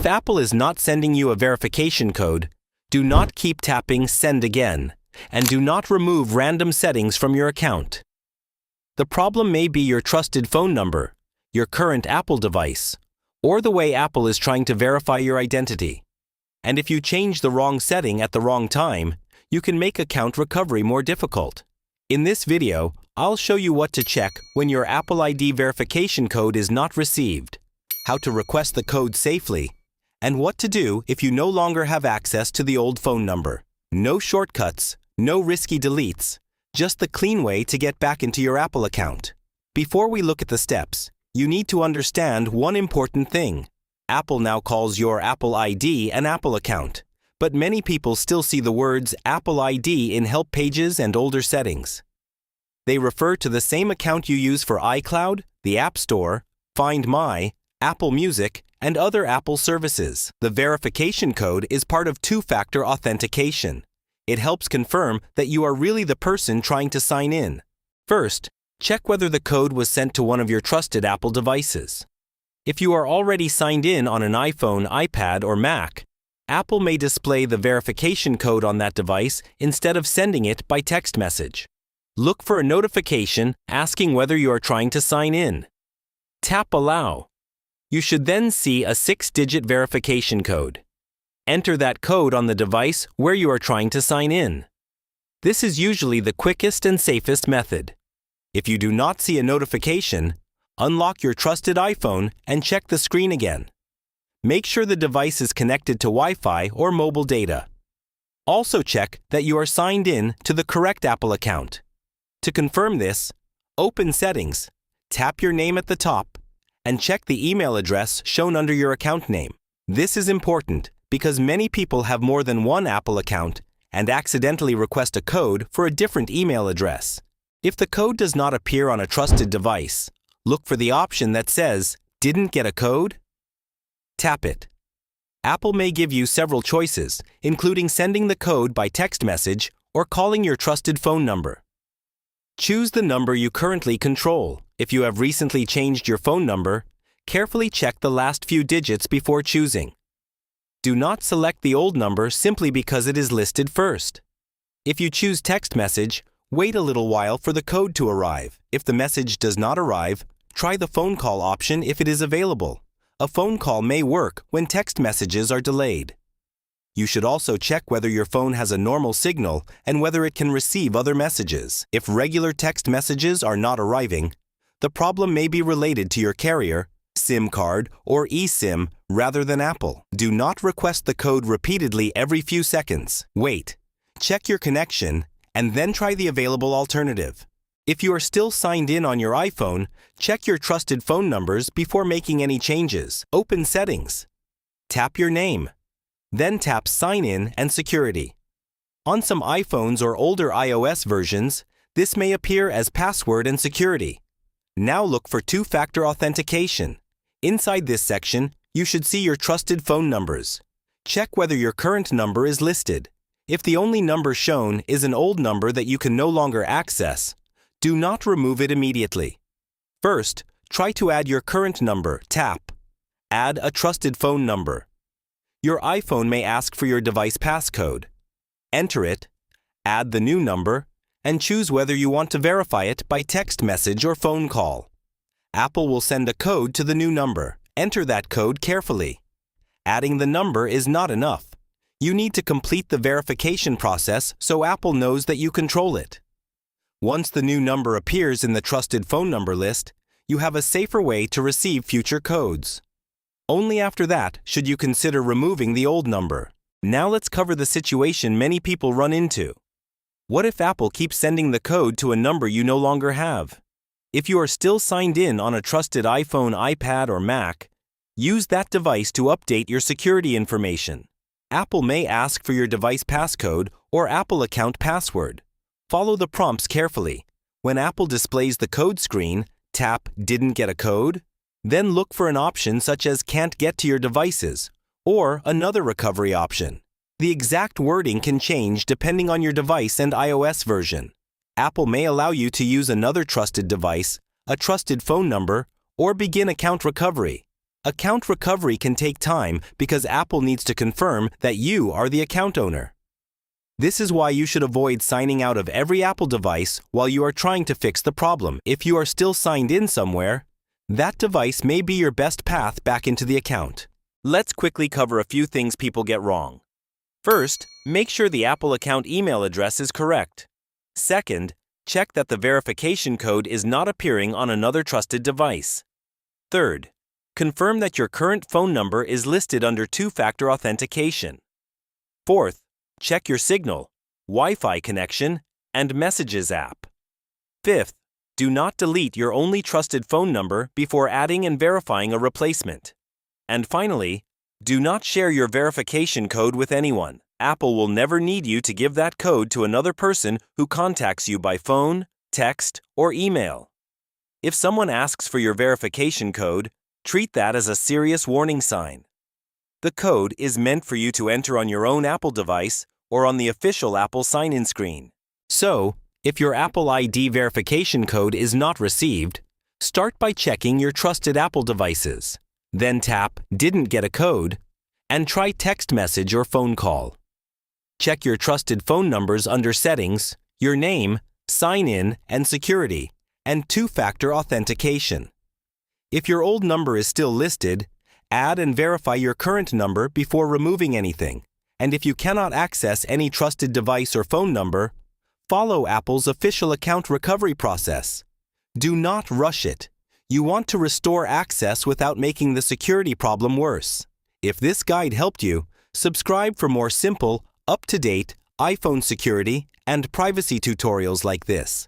If Apple is not sending you a verification code, do not keep tapping Send Again, and do not remove random settings from your account. The problem may be your trusted phone number, your current Apple device, or the way Apple is trying to verify your identity. And if you change the wrong setting at the wrong time, you can make account recovery more difficult. In this video, I'll show you what to check when your Apple ID verification code is not received, how to request the code safely, and what to do if you no longer have access to the old phone number. No shortcuts, no risky deletes, just the clean way to get back into your Apple account. Before we look at the steps, you need to understand one important thing. Apple now calls your Apple ID an Apple account, but many people still see the words Apple ID in help pages and older settings. They refer to the same account you use for iCloud, the App Store, Find My, Apple Music, and other Apple services. The verification code is part of two-factor authentication. It helps confirm that you are really the person trying to sign in. First, check whether the code was sent to one of your trusted Apple devices. If you are already signed in on an iPhone, iPad, or Mac, Apple may display the verification code on that device instead of sending it by text message. Look for a notification asking whether you are trying to sign in. Tap Allow. You should then see a 6-digit verification code. Enter that code on the device where you are trying to sign in. This is usually the quickest and safest method. If you do not see a notification, unlock your trusted iPhone and check the screen again. Make sure the device is connected to Wi-Fi or mobile data. Also check that you are signed in to the correct Apple account. To confirm this, open Settings, tap your name at the top, and check the email address shown under your account name. This is important because many people have more than one Apple account and accidentally request a code for a different email address. If the code does not appear on a trusted device, look for the option that says, "Didn't get a code?" Tap it. Apple may give you several choices, including sending the code by text message or calling your trusted phone number. Choose the number you currently control. If you have recently changed your phone number, carefully check the last few digits before choosing. Do not select the old number simply because it is listed first. If you choose text message, wait a little while for the code to arrive. If the message does not arrive, try the phone call option if it is available. A phone call may work when text messages are delayed. You should also check whether your phone has a normal signal and whether it can receive other messages. If regular text messages are not arriving, the problem may be related to your carrier, SIM card, or eSIM rather than Apple. Do not request the code repeatedly every few seconds. Wait, check your connection, and then try the available alternative. If you are still signed in on your iPhone, check your trusted phone numbers before making any changes. Open Settings. Tap your name. Then tap Sign In and Security. On some iPhones or older iOS versions, this may appear as Password and Security. Now look for two-factor authentication. Inside this section, you should see your trusted phone numbers. Check whether your current number is listed. If the only number shown is an old number that you can no longer access, do not remove it immediately. First, try to add your current number. Tap Add a trusted phone number. Your iPhone may ask for your device passcode. Enter it, add the new number, and choose whether you want to verify it by text message or phone call. Apple will send a code to the new number. Enter that code carefully. Adding the number is not enough. You need to complete the verification process so Apple knows that you control it. Once the new number appears in the trusted phone number list, you have a safer way to receive future codes. Only after that should you consider removing the old number. Now let's cover the situation many people run into. What if Apple keeps sending the code to a number you no longer have? If you are still signed in on a trusted iPhone, iPad, or Mac, use that device to update your security information. Apple may ask for your device passcode or Apple account password. Follow the prompts carefully. When Apple displays the code screen, tap Didn't Get a Code. Then look for an option such as Can't Get to Your Devices or another recovery option. The exact wording can change depending on your device and iOS version. Apple may allow you to use another trusted device, a trusted phone number, or begin account recovery. Account recovery can take time because Apple needs to confirm that you are the account owner. This is why you should avoid signing out of every Apple device while you are trying to fix the problem. If you are still signed in somewhere, that device may be your best path back into the account. Let's quickly cover a few things people get wrong. First, make sure the Apple account email address is correct. Second, check that the verification code is not appearing on another trusted device. Third, confirm that your current phone number is listed under two-factor authentication. Fourth, check your Signal, Wi-Fi connection, and Messages app. Fifth, do not delete your only trusted phone number before adding and verifying a replacement. And finally, do not share your verification code with anyone. Apple will never need you to give that code to another person who contacts you by phone, text, or email. If someone asks for your verification code, treat that as a serious warning sign. The code is meant for you to enter on your own Apple device or on the official Apple sign-in screen. So, if your Apple ID verification code is not received, start by checking your trusted Apple devices. Then tap "Didn't get a code" and try text message or phone call. Check your trusted phone numbers under Settings, your name, Sign-in, and Security, and two-factor authentication. If your old number is still listed, add and verify your current number before removing anything. And if you cannot access any trusted device or phone number, follow Apple's official account recovery process. Do not rush it. You want to restore access without making the security problem worse. If this guide helped you, subscribe for more simple, up-to-date iPhone security and privacy tutorials like this.